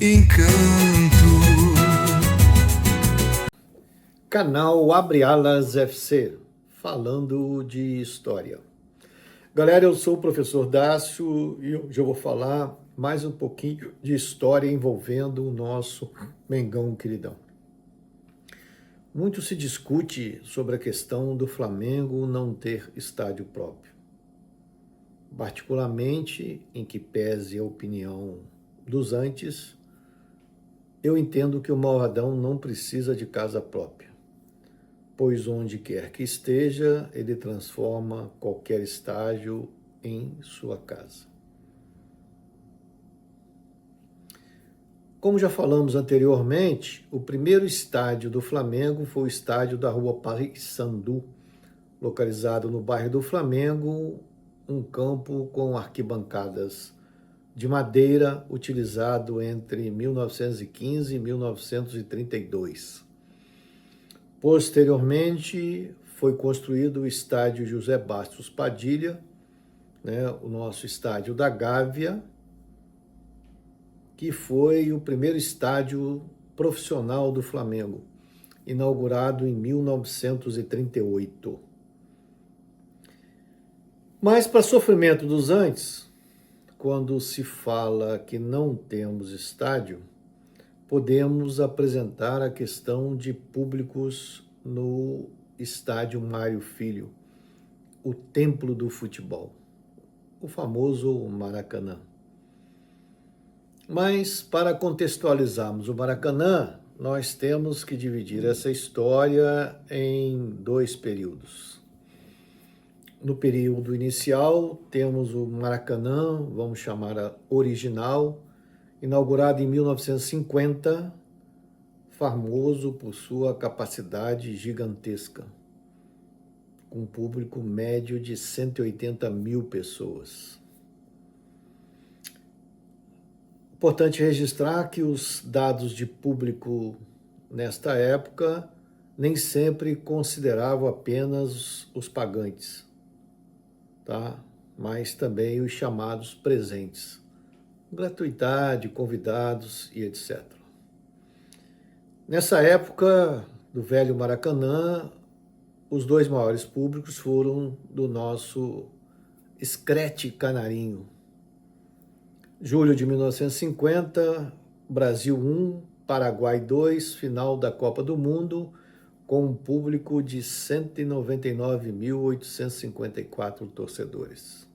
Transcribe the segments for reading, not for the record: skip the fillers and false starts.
encanto. Canal Abre Alas FC, falando de história. Galera, eu sou o professor Dácio e hoje eu vou falar mais um pouquinho de história envolvendo o nosso Mengão queridão. Muito se discute sobre a questão do Flamengo não ter estádio próprio. Particularmente, em que pese a opinião dos antes, eu entendo que o Malvadão não precisa de casa própria, pois onde quer que esteja, ele transforma qualquer estádio em sua casa. Como já falamos anteriormente, o primeiro estádio do Flamengo foi o estádio da Rua Parissandu, localizado no bairro do Flamengo, um campo com arquibancadas de madeira utilizado entre 1915 e 1932. Posteriormente, foi construído o estádio José Bastos Padilha, o nosso estádio da Gávea, que foi o primeiro estádio profissional do Flamengo, inaugurado em 1938. Mas, para sofrimento dos antes, quando se fala que não temos estádio, podemos apresentar a questão de públicos no estádio Mário Filho, o templo do futebol, o famoso Maracanã. Mas, para contextualizarmos o Maracanã, nós temos que dividir essa história em dois períodos. No período inicial, temos o Maracanã, vamos chamar original, inaugurado em 1950, famoso por sua capacidade gigantesca, com um público médio de 180 mil pessoas. Importante registrar que os dados de público nesta época nem sempre consideravam apenas os pagantes, mas também os chamados presentes, gratuidade, convidados e etc. Nessa época do velho Maracanã, os dois maiores públicos foram do nosso Screte Canarinho. Julho de 1950, Brasil 1, Paraguai 2, final da Copa do Mundo, com um público de 199.854 torcedores.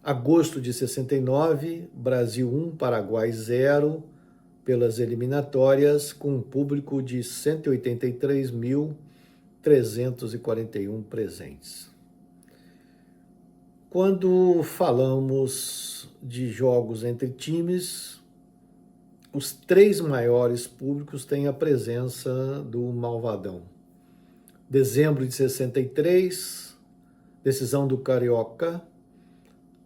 Agosto de 69, Brasil 1, Paraguai 0, pelas eliminatórias, com um público de 183.341 presentes. Quando falamos de jogos entre times, os três maiores públicos têm a presença do Malvadão. Dezembro de 63, decisão do Carioca,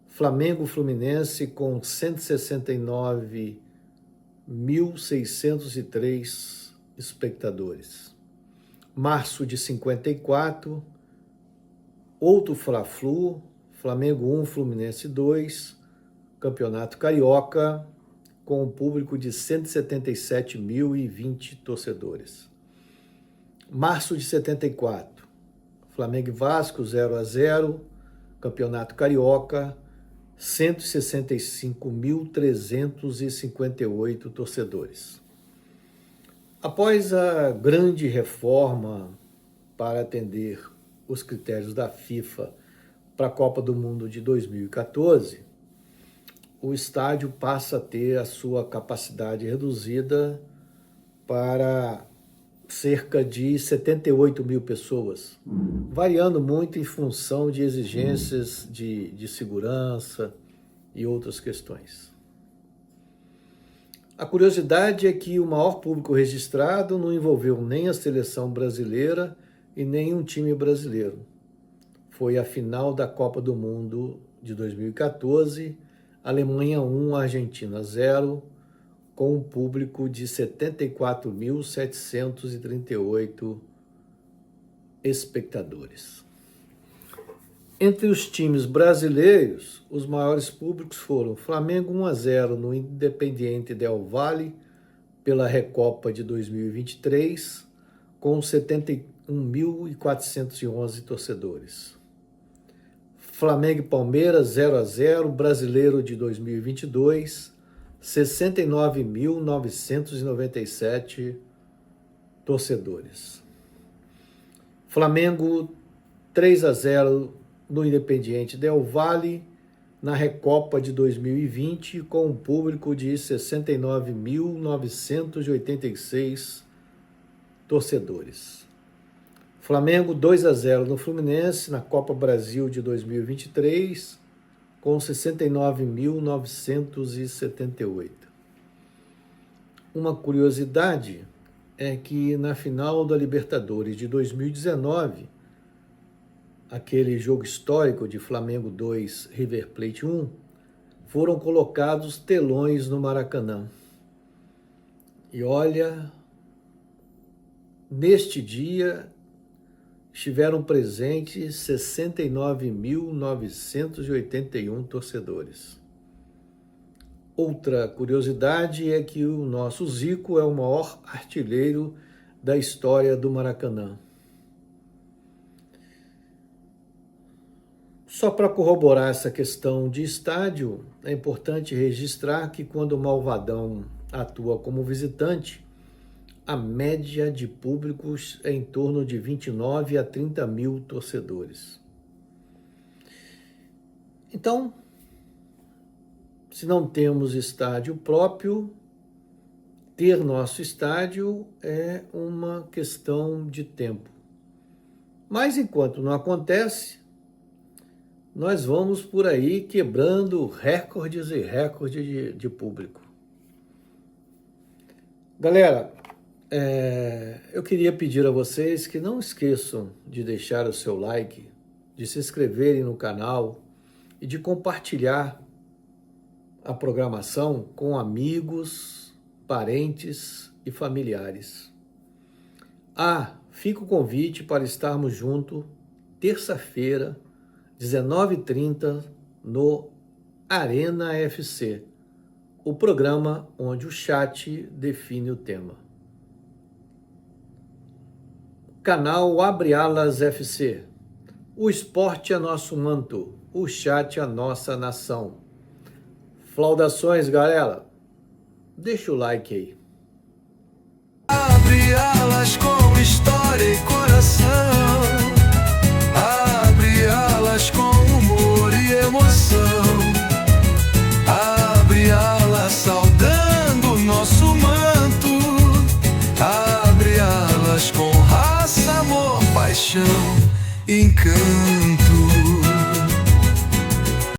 Flamengo-Fluminense com 169.603 espectadores. Março de 54, outro Fla-Flu, Flamengo 1, Fluminense 2, Campeonato Carioca, com um público de 177.020 torcedores. Março de 74, Flamengo e Vasco 0-0, Campeonato Carioca, 165.358 torcedores. Após a grande reforma para atender os critérios da FIFA para a Copa do Mundo de 2014, o estádio passa a ter a sua capacidade reduzida para cerca de 78 mil pessoas, variando muito em função de exigências de segurança e outras questões. A curiosidade é que o maior público registrado não envolveu nem a seleção brasileira e nem um time brasileiro. Foi a final da Copa do Mundo de 2014, Alemanha 1, Argentina 0, com um público de 74.738 espectadores. Entre os times brasileiros, os maiores públicos foram Flamengo 1-0 no Independiente Del Valle pela Recopa de 2023, com 71.411 torcedores. Flamengo e Palmeiras 0-0, Brasileiro de 2022, 69.997 torcedores. Flamengo 3-0 no Independiente Del Valle, na Recopa de 2020, com um público de 69.986 torcedores. Flamengo 2-0 no Fluminense, na Copa Brasil de 2023, com 69.978. Uma curiosidade é que na final da Libertadores de 2019, aquele jogo histórico de Flamengo 2, River Plate 1, foram colocados telões no Maracanã. E olha, neste dia estiveram presentes 69.981 torcedores. Outra curiosidade é que o nosso Zico é o maior artilheiro da história do Maracanã. Só para corroborar essa questão de estádio, é importante registrar que quando o Malvadão atua como visitante, a média de públicos é em torno de 29 a 30 mil torcedores. Então, se não temos estádio próprio, ter nosso estádio é uma questão de tempo. Mas enquanto não acontece, nós vamos por aí quebrando recordes e recordes de público. Galera, eu queria pedir a vocês que não esqueçam de deixar o seu like, de se inscreverem no canal e de compartilhar a programação com amigos, parentes e familiares. Fica o convite para estarmos juntos terça-feira, 19h30, no Arena FC, o programa onde o chat define o tema. Canal Abre Alas FC. O esporte é nosso manto, o chat é a nossa nação. Saudações, galera. Deixa o like aí. Abre alas com história e coração. Abre alas com humor e emoção. Abre alas saudando nosso manto. Abre alas com raça, amor, paixão, encanto.